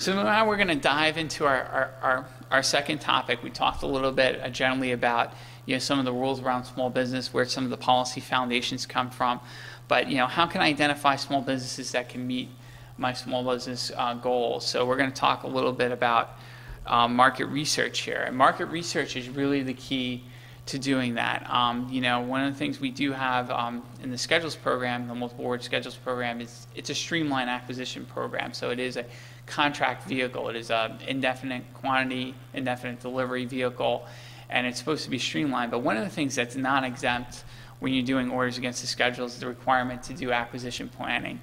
So now we're going to dive into our second topic. We talked a little bit generally about some of the rules around small business, where some of the policy foundations come from. But how can I identify small businesses that can meet my small business goals? So we're going to talk a little bit about market research here. And market research is really the key to doing that. One of the things we do have in the schedules program, the multiple award schedules program, is it's a streamlined acquisition program. So it is a contract vehicle. It is an indefinite quantity, indefinite delivery vehicle, and it's supposed to be streamlined. But one of the things that's not exempt when you're doing orders against the schedule is the requirement to do acquisition planning.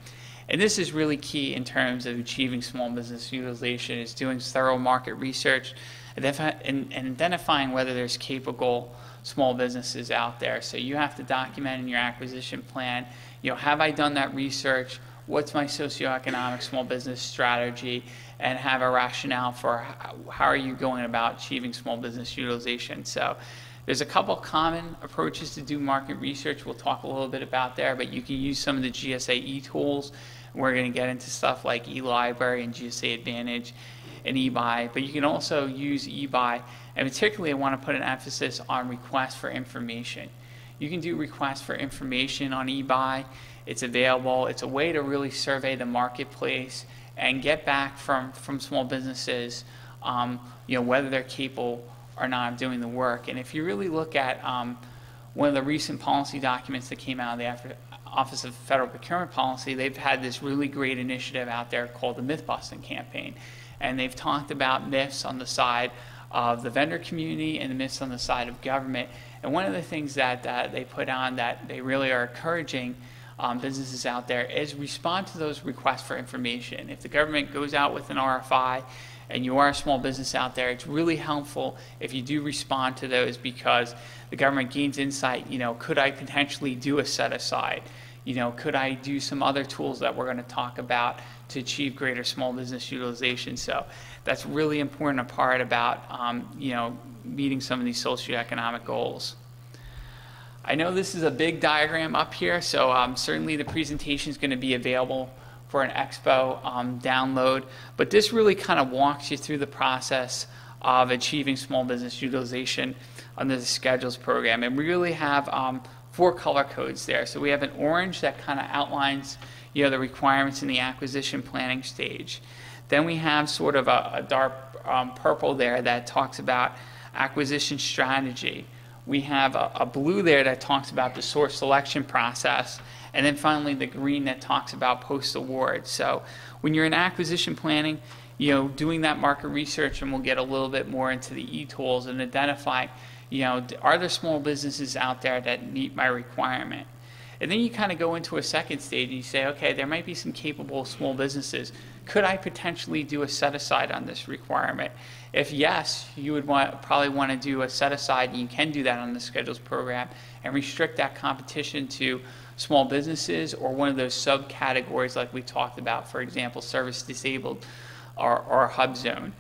And this is really key in terms of achieving small business utilization, is doing thorough market research and identifying whether there's capable small businesses out there. So you have to document in your acquisition plan, have I done that research? What's my socioeconomic small business strategy? And have a rationale for how are you going about achieving small business utilization. So there's a couple common approaches to do market research. We'll talk a little bit about there, but you can use some of the GSA tools. We're going to get into stuff like eLibrary and GSA Advantage and eBuy, but you can also use eBuy, and particularly I want to put an emphasis on requests for information. You can do requests for information on eBuy. It's available. It's a way to really survey the marketplace and get back from small businesses, whether they're capable or not of doing the work. And if you really look at one of the recent policy documents that came out of the Office of Federal Procurement Policy, they've had this really great initiative out there called the Myth-Busting Campaign. And they've talked about myths on the side of the vendor community and the myths on the side of government. And one of the things that they put on that they really are encouraging businesses out there is respond to those requests for information. If the government goes out with an RFI and you are a small business out there, it's really helpful if you do respond to those, because the government gains insight. Could I potentially do a set aside? Could I do some other tools that we're going to talk about to achieve greater small business utilization? So that's really important, a part about meeting some of these socioeconomic goals. I know this is a big diagram up here, so certainly the presentation is going to be available for an Expo download, but this really kind of walks you through the process of achieving small business utilization under the schedules program. And we really have 4 color codes there. So we have an orange that kind of outlines the requirements in the acquisition planning stage. Then we have sort of a dark purple there that talks about acquisition strategy. We have a blue there that talks about the source selection process. And then finally the green that talks about post-award. So when you're in acquisition planning, doing that market research, and we'll get a little bit more into the e-tools and identify, are there small businesses out there that meet my requirement? And then you kind of go into a second stage and you say, okay, there might be some capable small businesses. Could I potentially do a set-aside on this requirement? If yes, you would probably want to do a set-aside, and you can do that on the schedules program, and restrict that competition to small businesses or one of those subcategories like we talked about, for example, service disabled or hub zone.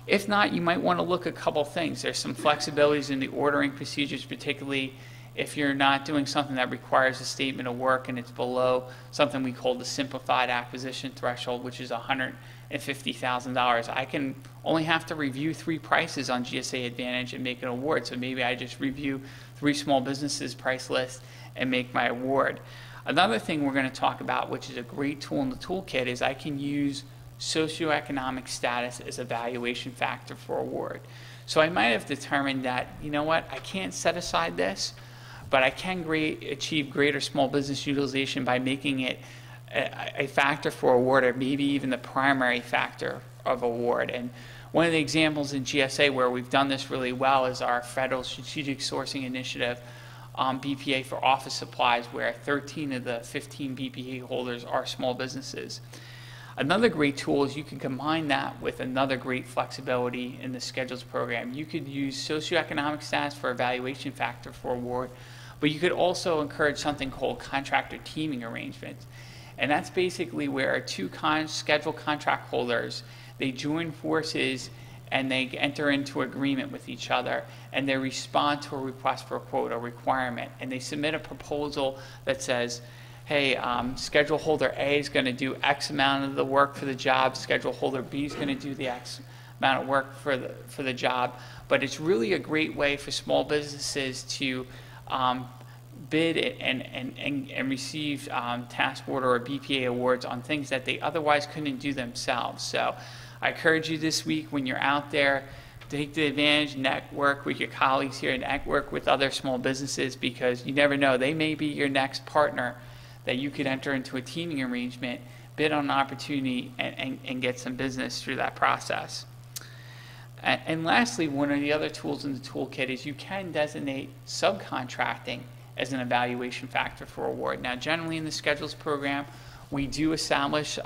If not, you might want to look at a couple things. There's some flexibilities in the ordering procedures, particularly if you're not doing something that requires a statement of work and it's below something we call the simplified acquisition threshold, which is $150,000. I can only have to review 3 prices on GSA Advantage and make an award. So maybe I just review 3 small businesses price list and make my award. Another thing we're going to talk about, which is a great tool in the toolkit, is I can use socioeconomic status as a valuation factor for award. So I might have determined that, I can't set aside this, but I can achieve greater small business utilization by making it a factor for award, or maybe even the primary factor of award. And one of the examples in GSA where we've done this really well is our Federal Strategic Sourcing Initiative BPA for office supplies, where 13 of the 15 BPA holders are small businesses. Another great tool is you can combine that with another great flexibility in the schedules program. You could use socioeconomic status for a valuation factor for award, but you could also encourage something called contractor teaming arrangements. And that's basically where 2 scheduled contract holders, they join forces and they enter into agreement with each other, and they respond to a request for a quote, a requirement, and they submit a proposal that says, hey, schedule holder A is going to do X amount of the work for the job, schedule holder B is going to do the X amount of work for the job. But it's really a great way for small businesses to bid and receive task order or BPA awards on things that they otherwise couldn't do themselves. So I encourage you this week, when you're out there, take the advantage, network with your colleagues here, network with other small businesses, because you never know, they may be your next partner that you could enter into a teaming arrangement, bid on an opportunity, and get some business through that process. And lastly, one of the other tools in the toolkit is you can designate subcontracting as an evaluation factor for award. Now, generally in the schedules program, we do establish,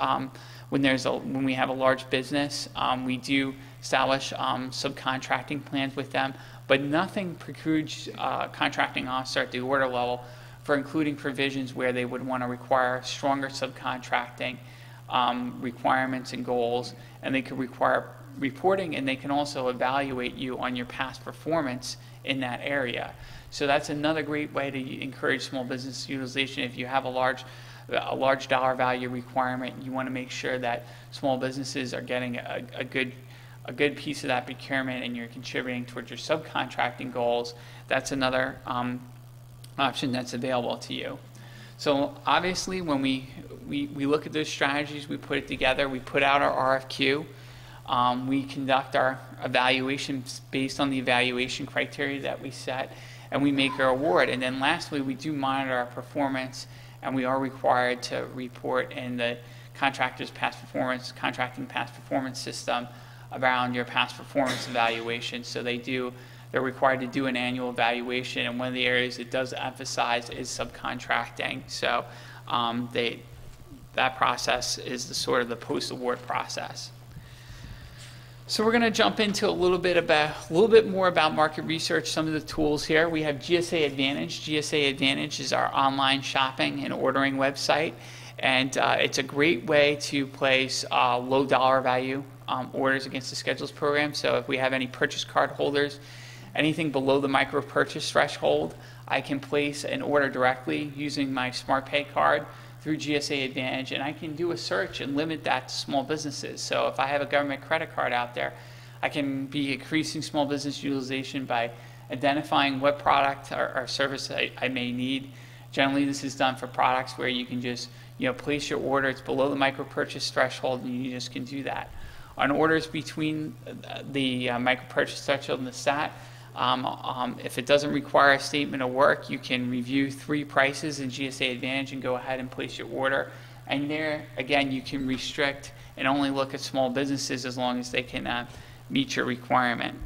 when we have a large business, we do establish subcontracting plans with them, but nothing precludes contracting officer at the order level for including provisions where they would want to require stronger subcontracting requirements and goals, and they could require reporting, and they can also evaluate you on your past performance in that area. So that's another great way to encourage small business utilization. If you have a large dollar value requirement, you want to make sure that small businesses are getting a good piece of that procurement, and you're contributing towards your subcontracting goals. That's another option that's available to you. So obviously, when we look at those strategies, we put it together, we put out our RFQ, we conduct our evaluations based on the evaluation criteria that we set, and we make our award. And then lastly, we do monitor our performance, and we are required to report in the contracting past performance system around your past performance evaluation. So they're required to do an annual evaluation, and one of the areas it does emphasize is subcontracting. So that process is the sort of the post-award process. So we're going to jump into a little bit more about market research, some of the tools here. We have GSA Advantage. GSA Advantage is our online shopping and ordering website, and it's a great way to place low dollar value orders against the schedules program. So if we have any purchase card holders, anything below the micro purchase threshold, I can place an order directly using my Smart Pay card through GSA Advantage, and I can do a search and limit that to small businesses. So if I have a government credit card out there, I can be increasing small business utilization by identifying what product or service I may need. Generally, this is done for products where you can just place your order. It's below the micro purchase threshold, and you just can do that. On orders between the micro purchase threshold and the SAT, if it doesn't require a statement of work, you can review 3 prices in GSA Advantage and go ahead and place your order. And there, again, you can restrict and only look at small businesses as long as they can meet your requirement.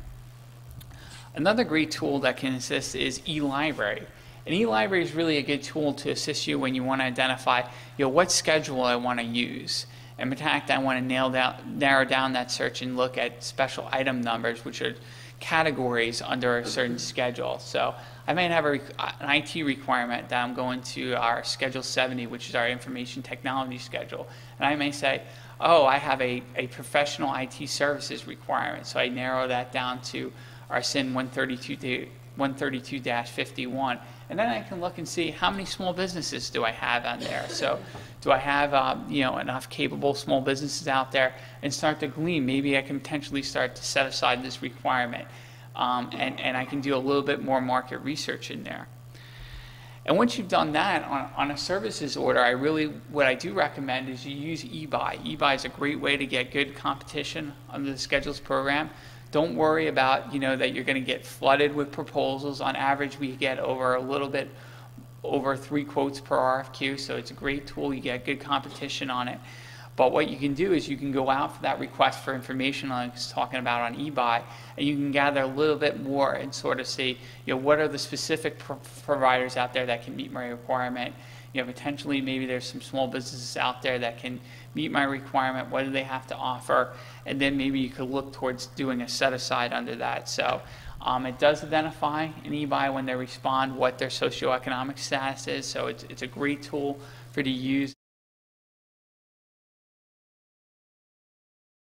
Another great tool that can assist is eLibrary. And eLibrary is really a good tool to assist you when you want to identify, what schedule I want to use. And in fact, I want to narrow down that search and look at special item numbers, which are categories under a certain schedule. So I might have an IT requirement that I'm going to our Schedule 70, which is our information technology schedule. And I may say, oh, I have a professional IT services requirement. So I narrow that down to our SIN 132-51. And then I can look and see how many small businesses do I have on there. So do I have enough capable small businesses out there, and start to glean. Maybe I can potentially start to set aside this requirement, and I can do a little bit more market research in there. And once you've done that on a services order, what I do recommend is you use eBuy. eBuy is a great way to get good competition under the schedules program. Don't worry about that you're going to get flooded with proposals. On average, we get a little bit over 3 quotes per RFQ, so it's a great tool. You get good competition on it. But what you can do is you can go out for that request for information I was talking about on eBuy, and you can gather a little bit more and sort of see, what are the specific providers out there that can meet my requirement. Potentially maybe there's some small businesses out there that can meet my requirement. What do they have to offer? And then maybe you could look towards doing a set aside under that. So it does identify in eBuy when they respond what their socioeconomic status is. So it's a great tool for you to use.